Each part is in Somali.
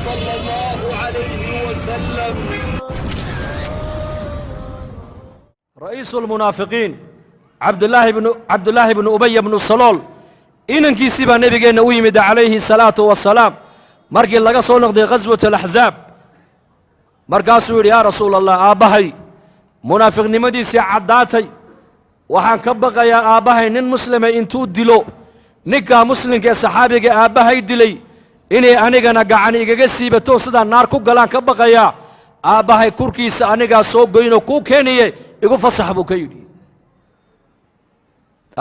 صلى الله عليه وسلم. رئيس المنافقين عبد الله بن أبي بن الصلول inankiisii baa nabigeenna u yimid calayhi salaatu wasalaam markii laga soo noqday ghaswat alaxzaab markaasuu yidhi yaa rasuul allah aabbahay munaafiqnimadiisii caddaatay waxaan ka baqayaa aabbahay nin muslima intuu dilo ninkaa muslimka ee saxaabiga aabbahay dilay inay anigana gacan igaga siibato sidaa naar ku galaan ka baqayaa aabbahay kurkiisa anigaa soo goynoo kuu keeniye igu fasax buu ka yidhi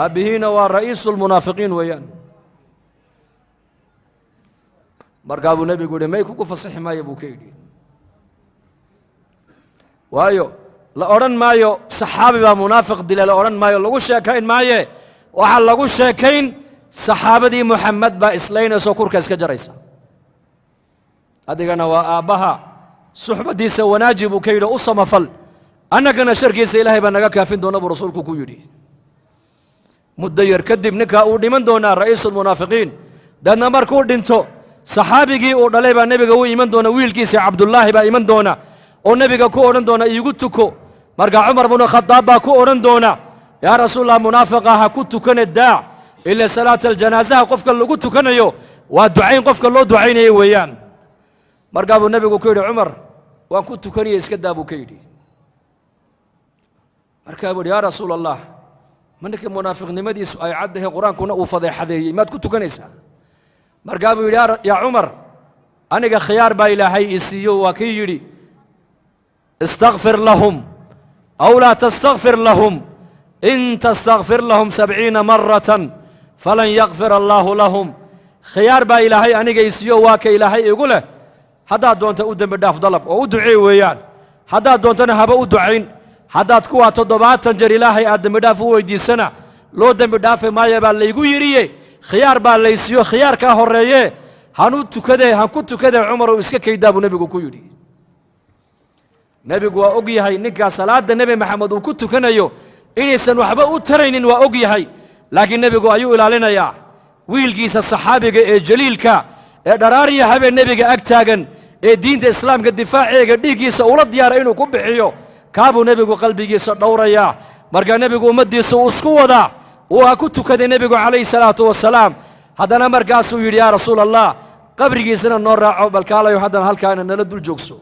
aabbihiina waa ra'iisulmunaafiqiin weeyaan markaa buu nebigu yidhi may kugu fasaxi maayo buu ka yidhi waayo la odhan maayo saxaabi baa munaafiq dila la odhan maayo lagu sheekayn maaye waxaa lagu sheekayn saxaabadii muxamed baa islaynayso kurka iska jaraysa adigana waa aabbaha suxbaddiisa wanaaji buu ka yidhi u samafal annagana sharkiisa ilaahay baa naga kaafin doona buu rasuulku ku yidhi muddo yar kadib ninkaa uu dhiman doonaa ra'iisulmunaafiqiin dadna markuu dhinto saxaabigii uu dhalay baa nebiga u iman doona wiilkiisa cabdullaahi baa iman doona oo nebiga ku odhan doona iigu tuko markaa cumar bnu khadaab baa ku odhan doona yaa rasuulallah munaafiqa ha ku tukane daac ila salaata aljanaasaha qofka lagu tukanayo waa ducayn qofka loo ducaynaya weeyaan markaa buu nebigu ku yidhi cumar waan ku tukanaya iska daa buu ka yidhi markaa buu yidhi yaa rasuul allah manka munaafiqnimadiisu ay caddahay qur-aankuna uu fadeexadeeyey maad ku tukanaysaa markaa buu yidhi yaa cumar aniga khiyaar baa ilaahay ii siiyo waa kii yidhi istakfir lahum aw laa tastakfir lahum in tastakfir lahum 70 maratan falan yakfir allaahu lahum khiyaar baa ilaahay aniga ii siiyo waa ka ilaahay igu leh haddaad doonta u dembi dhaaf dalab oo u duceey weeyaan haddaad doontana haba u ducayn haddaad kuwaa 70 jeer ilaahay aad dembi dhaaf u weydiisana loo dembi dhaafi maayo baa laygu yidhiye khiyaar baa laysiiyo khiyaarkaa horreeye han ku tukadee cumarow iska kaydaa buu nebigu ku yidhi nebigu waa og yahay ninkaa salaadda nebi maxamed uu ku tukanayo inaysan waxba u taraynin waa og yahay laakiin nebigu ayuu ilaalinayaa wiilkiisa saxaabiga ee jaliilka ee dharaariya habeen nebiga ag taagan ee diinta islaamka difaaceega dhiiggiisa ula diyaara inuu ku bixiyo kaabuu nebigu qalbigiisa dhowrayaa markaa nebigu ummaddiisa uu isku wadaa uu ha ku tukaday nebigu calayhi salaatu wasalaam haddana markaasuu yidhi yaa rasuul allah qabrigiisana noo raaco balkaalayo haddana halkaana nala dul joogso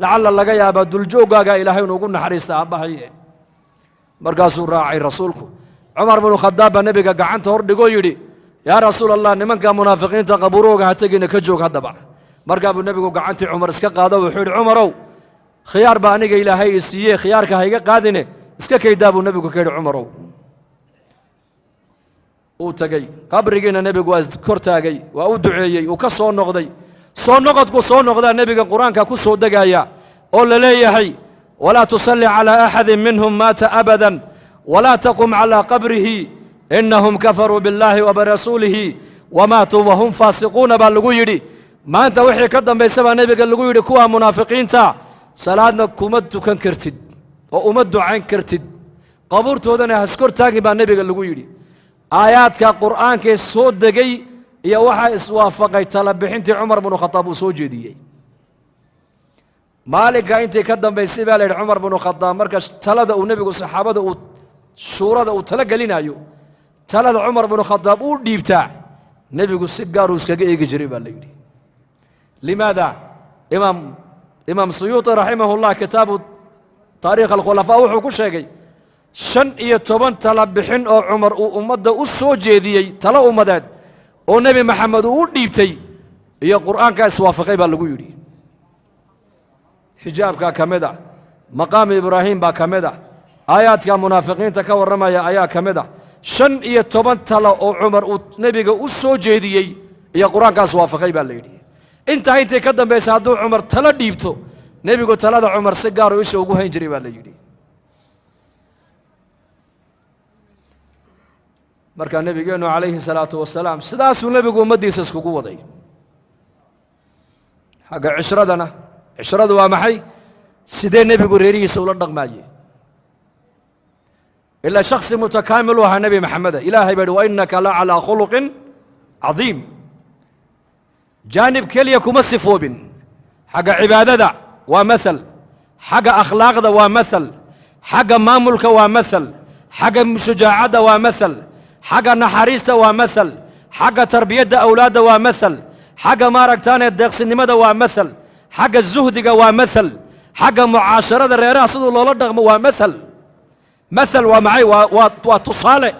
lacalla laga yaabaa duljooggaagaa ilaahay inuugu naxariista aabbahaye markaasuu raacay rasuulku cumar binu khadaab baa nebiga gacanta hor dhigoo yidhi yaa rasuul allah nimanka munaafiqiinta qabuurooga ha tegina ka joog haddaba markaa buu nebigu gacantii cumar iska qaado wuxuu yidhi cumarow khiyaar baa aniga ilaahay ii siiyey khiyaarka ha iga qaadine iska kaydaa buu nebigu ka yidhi cumarow uu tegey qabrigiina nebigu waa kor taagay waa u duceeyey uu ka soo noqday soo noqodku soo noqdaa nebiga qur-aanka ku soo degaaya oo la leeyahay walaa tusalli calaa axadin minhum maata abadan walaa taqum calaa qabrihi innahum kafaruu billaahi wa birasuulihi wamaatuu wahum faasiquuna baa lagu yidhi maanta wixii ka dambaysa baa nebiga lagu yidhi kuwaa munaafiqiinta salaadna kuma tukan kartid oo uma ducayn kartid qabuurtoodana haskor taagin baa nebiga lagu yidhi aayaadka qur'aankee soo degay iyo waxaa iswaafaqay tala bixintii cumar binu khadaab uu soo jeediyey maalinka intii ka dambaysay baa la yidhi cumar binu khadaab marka talada uu nebigu saxaabada uu shuurada uu tala gelinayo talada cumar binu khadaab uu dhiibtaa nebigu si gaaruu iskaga eegi jiray baa la yidhi limaada imaam suyuuطi raximahullah kitaabu taariikh alkhulafaa wuxuu ku sheegay 15 tala bixin oo cumar uu ummadda u soo jeediyey talo ummadeed oo nebi maxamed uu u dhiibtay iyo qur'aankaa iswaafaqay baa lagu yidhi xijaabkaa ka mid ah maqaami ibraahim baa ka mid ah aayaadka munaafiqiinta ka warramaya ayaa ka mid ah 15 talo oo cumar uu nebiga u soo jeediyey iyo qur'aankaa iswaafaqay baa la yidhi intaa intii ka dambaysa hadduu cumar talo dhiibto nebigu talada cumar si gaaruu isha ugu hayn jiray baa la yidhi markaa nebigeennu calayhi salaatu wasalaam sidaasuu nebigu ummaddiisa iskugu waday xagga cishradana cishradu waa maxay sidee nebigu reerihiisa ula dhaqmaaye ilaa shakhsi mutakaamil u ahaa nebi maxameda ilaahay baa yidhi wa innaka la calaa khuluqin cadiim jaanib keliya kuma sifoobin xagga cibaadada waa masal xagga akhlaaqda waa masal xagga maamulka waa masal xagga shujaacadda waa masal xagga naxariista waa masal xagga tarbiyadda awlaadda waa masal xagga maaragtaane deeqsinimada waa masal xagga zuhdiga waa masal xagga mucaasharada reeraha siduu loola dhaqmo waa masal masal waa maxay waa tusaale